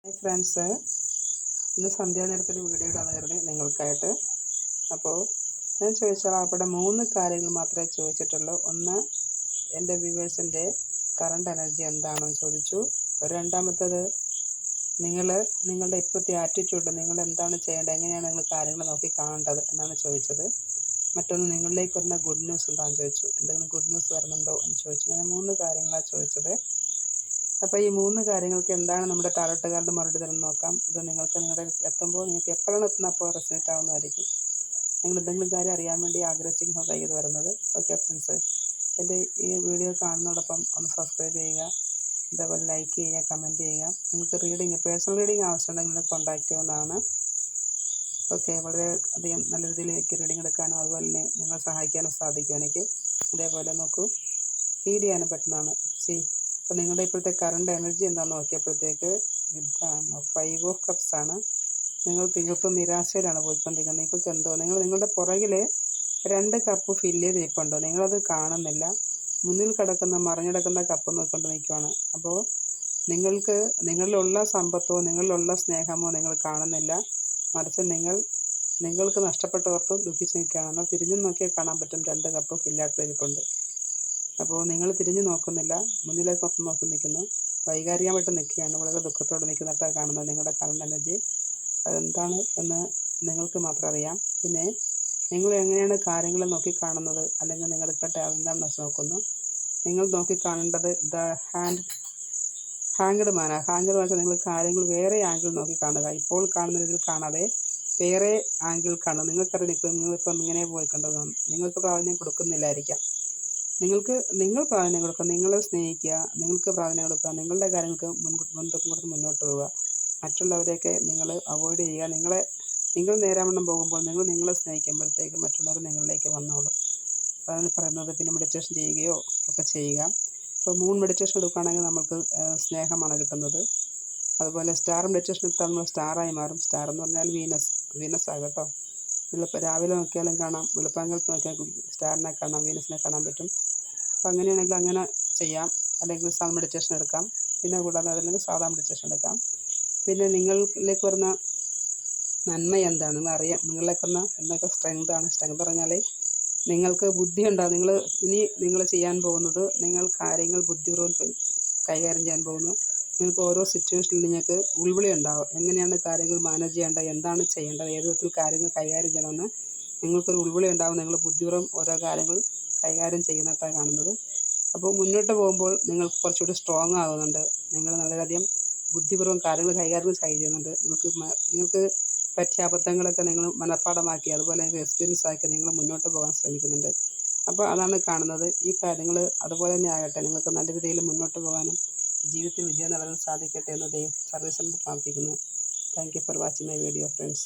Hi friends, ഇന്ന് സന്ധ്യാനേരത്തിൽ video ഇടാൻ കരുതി നിങ്ങൾക്കായിട്ട്. അപ്പോൾ ഞാൻ ചോദിച്ചാൽ അവിടെ 3 കാര്യങ്ങൾ മാത്രമേ ചോദിച്ചിട്ടുള്ളൂ. ഒന്ന്, എൻ്റെ വ്യൂവേഴ്സിൻ്റെ കറണ്ട് എനർജി എന്താണെന്ന് ചോദിച്ചു. രണ്ടാമത്തേത്, നിങ്ങളുടെ ഇപ്പോഴത്തെ ആറ്റിറ്റ്യൂഡ്, നിങ്ങൾ എന്താണ് ചെയ്യേണ്ടത്, എങ്ങനെയാണ് നിങ്ങൾ കാര്യങ്ങൾ നോക്കി കാണേണ്ടത് എന്നാണ് ചോദിച്ചത്. മറ്റൊന്ന്, നിങ്ങളിലേക്ക് വരുന്ന ഗുഡ് ന്യൂസ് എന്താണെന്ന് ചോദിച്ചു. എന്തെങ്കിലും ഗുഡ് ന്യൂസ് വരുന്നുണ്ടോ എന്ന് ചോദിച്ചു. അങ്ങനെ 3 കാര്യങ്ങളാണ് ചോദിച്ചത്. അപ്പോൾ ഈ 3 കാര്യങ്ങൾക്ക് എന്താണ് നമ്മുടെ ടാരോട്ട് കാർഡ് മറുപടി തരുന്നത് നോക്കാം. ഇത് നിങ്ങളുടെ എത്തുമ്പോൾ നിങ്ങൾക്ക് എപ്പോഴാണ് എത്തുന്നത് അപ്പോൾ റെസൊണേറ്റ് ആവുന്നതായിരിക്കും. നിങ്ങൾ എന്തെങ്കിലും കാര്യം അറിയാൻ വേണ്ടി ആഗ്രഹിച്ചിരിക്കുന്നതായി ഇത് വരുന്നത്. ഓക്കെ ഫ്രണ്ട്സ്, എൻ്റെ ഈ വീഡിയോ കാണുന്നതോടൊപ്പം ഒന്ന് സബ്സ്ക്രൈബ് ചെയ്യുക, അതേപോലെ ലൈക്ക് ചെയ്യുക, കമൻറ്റ് ചെയ്യുക. നിങ്ങൾക്ക് പേഴ്സണൽ റീഡിങ് ആവശ്യമുണ്ടെങ്കിൽ നിങ്ങൾ കോൺടാക്റ്റ് ചെയ്യാവുന്നതാണ്. ഓക്കെ, വളരെ അധികം നല്ല രീതിയിലേക്ക് റീഡിങ് എടുക്കാനും അതുപോലെ തന്നെ നിങ്ങളെ സഹായിക്കാനും സാധിക്കും എനിക്ക്. അതേപോലെ നോക്കൂ, ഹീൽ ചെയ്യാനും പറ്റുന്നതാണ്. അപ്പോൾ നിങ്ങളുടെ ഇപ്പോഴത്തെ കറണ്ട് എനർജി എന്താണെന്ന് നോക്കിയപ്പോഴത്തേക്ക് ഇതാണ് 5 ഓഫ് കപ്സ് ആണ്. നിങ്ങൾ തീർത്തും നിരാശയിലാണ് പോയിക്കൊണ്ടിരിക്കുന്നത്. നിങ്ങൾക്ക് എന്തോ നിങ്ങളുടെ പുറകിൽ 2 കപ്പ് ഫില്ല് ചെയ്തിരിപ്പുണ്ടോ, നിങ്ങളത് കാണുന്നില്ല. മുന്നിൽ മറിഞ്ഞിടക്കുന്ന കപ്പ് നോക്കിക്കൊണ്ട് നിൽക്കുകയാണ്. അപ്പോൾ നിങ്ങളിലുള്ള സമ്പത്തോ നിങ്ങളിലുള്ള സ്നേഹമോ നിങ്ങൾ കാണുന്നില്ല. മറിച്ച് നിങ്ങൾക്ക് നഷ്ടപ്പെട്ടവർക്കും ദുഃഖിച്ച് നിൽക്കുകയാണ്. എന്നാൽ തിരിഞ്ഞു നോക്കിയാൽ കാണാൻ പറ്റും 2 കപ്പ് ഫില്ലായിട്ട് ഇരിപ്പുണ്ട്. അപ്പോൾ നിങ്ങൾ തിരിഞ്ഞു നോക്കുന്നില്ല, മുന്നിലേക്ക് നോക്കി നിൽക്കുന്നു, വൈകാരികമായിട്ട് നിൽക്കുകയാണ്, വളരെ ദുഃഖത്തോടെ നിൽക്കുന്നതായിട്ടാണ് കാണുന്നത്. നിങ്ങളുടെ കറണ്ട് എനർജി അതെന്താണ് എന്ന് നിങ്ങൾക്ക് മാത്രം അറിയാം. പിന്നെ നിങ്ങൾ എങ്ങനെയാണ് കാര്യങ്ങൾ നോക്കിക്കാണുന്നത്, അല്ലെങ്കിൽ നിങ്ങളുടെ എന്താണെന്ന് വെച്ച് നോക്കുന്നു. നിങ്ങൾ നോക്കിക്കാണേണ്ടത് ഹാങ്ക്ഡ് മാനാണ്. ഹാങ്ക്ഡ് വെച്ചാൽ നിങ്ങൾ കാര്യങ്ങൾ വേറെ ആംഗിൾ നോക്കി കാണുക. ഇപ്പോൾ കാണുന്ന രീതിയിൽ കാണാതെ വേറെ ആംഗിൾ കാണുക. നിങ്ങളിപ്പോൾ ഇങ്ങനെ പോയി കണ്ടതാണ്. നിങ്ങൾക്ക് പ്രാധാന്യം കൊടുക്കുന്നില്ലായിരിക്കാം. നിങ്ങൾ പ്രാധാന്യം കൊടുക്കുക, നിങ്ങളെ സ്നേഹിക്കുക, നിങ്ങൾക്ക് പ്രാധാന്യം കൊടുക്കുക, നിങ്ങളുടെ കാര്യങ്ങൾക്ക് മുന്നോട്ട് പോവുക. മറ്റുള്ളവരെയൊക്കെ നിങ്ങൾ അവോയ്ഡ് ചെയ്യുക. നിങ്ങൾ നേരാവണ്ണം പോകുമ്പോൾ നിങ്ങളെ സ്നേഹിക്കുമ്പോഴത്തേക്ക് മറ്റുള്ളവർ നിങ്ങളിലേക്ക് വന്നോളും. അതാണ് പറയുന്നത്. പിന്നെ മെഡിറ്റേഷൻ ചെയ്യുകയോ ഒക്കെ ചെയ്യുക. ഇപ്പോൾ മൂൺ മെഡിറ്റേഷൻ എടുക്കുകയാണെങ്കിൽ നമുക്ക് സ്നേഹമാണ് കിട്ടുന്നത്. അതുപോലെ സ്റ്റാർ മെഡിറ്റേഷൻ എടുത്താൽ നമ്മൾ സ്റ്റാറായി മാറും. സ്റ്റാർ എന്ന് പറഞ്ഞാൽ വീനസ് ആകട്ടോ. നിങ്ങളിപ്പോൾ രാവിലെ നോക്കിയാലും കാണാം, വെളുപ്പാങ്കലത്ത് നോക്കിയാൽ സ്റ്റാറിനെ കാണാം, വീനസിനെ കാണാൻ പറ്റും. അപ്പോൾ അങ്ങനെയാണെങ്കിൽ അങ്ങനെ ചെയ്യാം. അല്ലെങ്കിൽ സൺ മെഡിറ്റേഷൻ എടുക്കാം. പിന്നെ കൂടാതെ അതല്ലെങ്കിൽ സാധാ മെഡിറ്റേഷൻ എടുക്കാം. പിന്നെ നിങ്ങളിലേക്ക് വരുന്ന നന്മ എന്താണ് നിങ്ങളറിയാം. നിങ്ങളിലേക്ക് വരുന്ന എന്തൊക്കെ സ്ട്രെങ്ത് പറഞ്ഞാൽ നിങ്ങൾക്ക് ബുദ്ധി ഉണ്ടാകും. നിങ്ങൾ ചെയ്യാൻ പോകുന്നത്, നിങ്ങൾ കാര്യങ്ങൾ ബുദ്ധിപൂർവ്വം കൈകാര്യം ചെയ്യാൻ പോകുന്നു. നിങ്ങൾക്ക് ഓരോ സിറ്റുവേഷനിൽ നിങ്ങൾക്ക് ഉൾവിളി ഉണ്ടാകും. എങ്ങനെയാണ് കാര്യങ്ങൾ മാനേജ് ചെയ്യേണ്ടത്, എന്താണ് ചെയ്യേണ്ടത്, ഏത് വിധത്തിൽ കാര്യങ്ങൾ കൈകാര്യം ചെയ്യണമെന്ന് നിങ്ങൾക്കൊരു ഉൾവിളി ഉണ്ടാകും. നിങ്ങൾ ബുദ്ധിപൂർവ്വം ഓരോ കാര്യങ്ങൾ കൈകാര്യം ചെയ്യുന്നതായിട്ടാണ് കാണുന്നത്. അപ്പോൾ മുന്നോട്ട് പോകുമ്പോൾ നിങ്ങൾക്ക് കുറച്ചുകൂടി സ്ട്രോങ് ആകുന്നുണ്ട്. നിങ്ങൾ വളരെയധികം ബുദ്ധിപൂർവ്വം കാര്യങ്ങൾ കൈകാര്യം ചെയ്യുന്നുണ്ട്. നിങ്ങൾക്ക് പറ്റിയ അബദ്ധങ്ങളൊക്കെ നിങ്ങൾ മനഃപ്പാഠമാക്കി, അതുപോലെ എക്സ്പീരിയൻസ് ആക്കി നിങ്ങൾ മുന്നോട്ട് പോകാൻ ശ്രമിക്കുന്നുണ്ട്. അപ്പോൾ അതാണ് കാണുന്നത്. ഈ കാര്യങ്ങൾ അതുപോലെ തന്നെ ആകട്ടെ. നിങ്ങൾക്ക് നല്ല രീതിയിൽ മുന്നോട്ട് പോകാനും ജീവിതത്തിൽ വിജയം നേടാനും സാധിക്കട്ടെ എന്ന് സർവീസിനോട് പ്രാർത്ഥിക്കുന്നു. Thank you for watching my video friends.